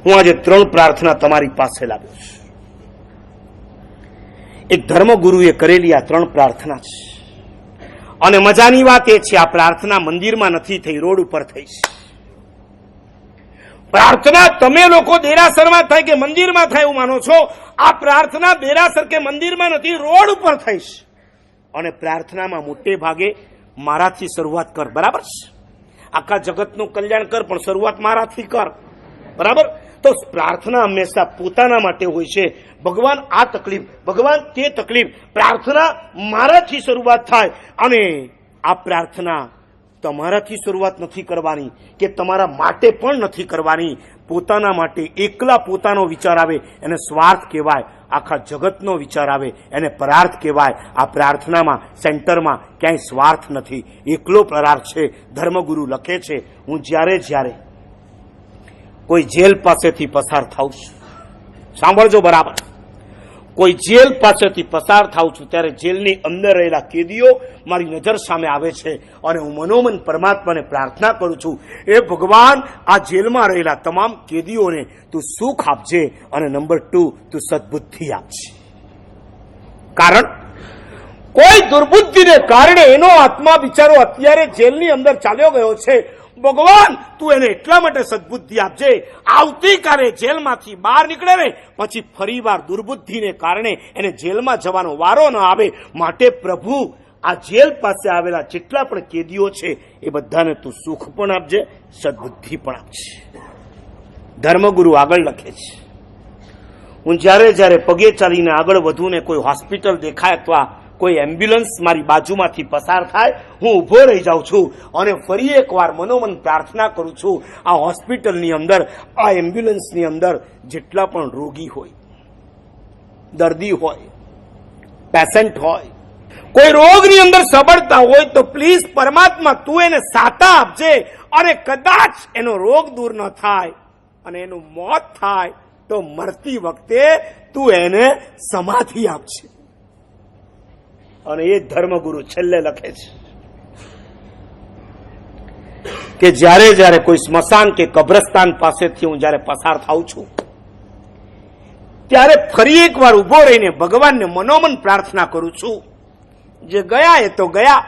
હું આજે 3 પ્રાર્થના તમારી પાસે લાવ્યો છું. એક ધર્મગુરુએ કરેલી આ 3 પ્રાર્થના છે. અને મજાની વાત એ છે, આ પ્રાર્થના મંદિરમાં નથી થઈ, રોડ ઉપર થઈ છે. પ્રાર્થના તમે લોકો દેરાસરમાં થાય કે મંદિરમાં થાય એવું માનો છો. આ પ્રાર્થના દેરાસર કે મંદિરમાં નથી, રોડ ઉપર થઈ છે. અને પ્રાર્થનામાં મોટે ભાગે મારાથી શરૂઆત કર, બરાબર છે? આખા જગતનું કલ્યાણ કર, પણ શરૂઆત મારાથી કર, બરાબર? તો પ્રાર્થના હંમેશા પોતાના માટે હોય છે. ભગવાન આ તકલીફ, ભગવાન તે તકલીફ, પ્રાર્થના મારાથી શરૂઆત થાય. અને આ પ્રાર્થના તમારાથી શરૂઆત નથી કરવાની કે તમારા માટે પણ નથી કરવાની. પોતાના માટે એકલા પોતાનો વિચાર આવે એને સ્વાર્થ કહેવાય. આખા જગતનો વિચાર આવે એને પરાર્થ કહેવાય. આ પ્રાર્થનામાં સેન્ટરમાં ક્યાંય સ્વાર્થ નથી, એકલો પરાર્થ છે. ધર્મગુરુ લખે છે, હું જ્યારે કોઈ જેલ પાસેથી પસાર થાઉં છું, સાંભળજો બરાબર, કોઈ જેલ પાસેથી પસાર થાઉં છું ત્યારે જેલની અંદર રહેલા કેદીઓ મારી નજર સામે આવે છે. અને હું મનોમન પરમાત્માને પ્રાર્થના કરું છું, એ ભગવાન આ જેલમાં રહેલા તમામ કેદીઓને તું સુખ આપજે. અને નંબર 2, તું સદબુદ્ધિ આપજે. કારણ કોઈ દુર્બુદ્ધિને કારણે એનો આત્મા બિચારો અત્યારે જેલની અંદર ચાલ્યો ગયો છે. ભગવાન તું એને એટલા માટે સદબુદ્ધિ આપજે, આવતીકાલે જેલમાંથી બહાર નીકળે ને પછી ફરીવાર દુર્બુદ્ધિને કારણે એને જેલમાં જવાનો વારો ન આવે. માટે પ્રભુ આ જેલ પાસે આવેલા જેટલા પણ કેદીઓ છે એ બધાને તું સુખ પણ આપજે, સદબુદ્ધિ પણ આપજે. ધર્મગુરુ આગળ લખે છે, હું જ્યારે પગે ચાલીને આગળ વધું ને કોઈ હોસ્પિટલ દેખાય અથવા કોઈ એમ્બ્યુલન્સ મારી બાજુમાંથી પસાર થાય, હું ઊભો રહી જાઉં છું અને ફરી એકવાર મનોમન પ્રાર્થના કરું છું, આ હોસ્પિટલની અંદર, આ એમ્બ્યુલન્સની અંદર જેટલા પણ રોગી હોય, દર્દી હોય, પેશન્ટ હોય, કોઈ રોગની અંદર સબળતા હોય તો પ્લીઝ પરમાત્મા તું એને સાતા આપજે. અને કદાચ એનો રોગ દૂર ન થાય અને એનું મોત થાય તો મરતી વખતે તું એને સમાધિ આપજે. અને એ ધર્મગુરુ છેલ્લે લખે છે કે જ્યારે કોઈ સ્મશાન કે કબ્રસ્તાન પાસેથી હું જ્યારે પસાર થાઉં છું ત્યારે ફરી એકવાર ઉભો રહીને ભગવાનને મનોમન પ્રાર્થના કરું છું, જે ગયા એ તો ગયા,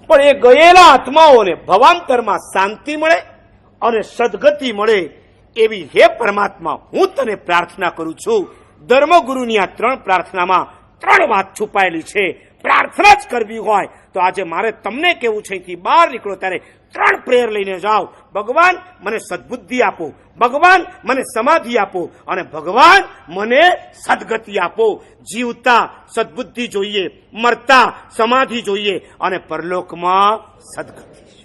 પણ એ ગયેલા આત્માઓને ભવાંતરમાં શાંતિ મળે અને સદગતિ મળે એવી હે પરમાત્મા હું તને પ્રાર્થના કરું છું. ધર્મગુરુની આ 3 પ્રાર્થનામાં 3 વાત છુપાયેલી છે. પ્રાર્થના જ કરવી હોય તો આજે મારે તમને કેવું છે, અહીંથી બહાર નીકળો ત્યારે 3 પ્રેયર લઈને જાઓ. ભગવાન મને સદબુદ્ધિ આપો, ભગવાન મને સમાધિ આપો, અને ભગવાન મને સદગતિ આપો. જીવતા સદબુદ્ધિ જોઈએ, મરતા સમાધિ જોઈએ, અને પરલોકમાં સદગતિ.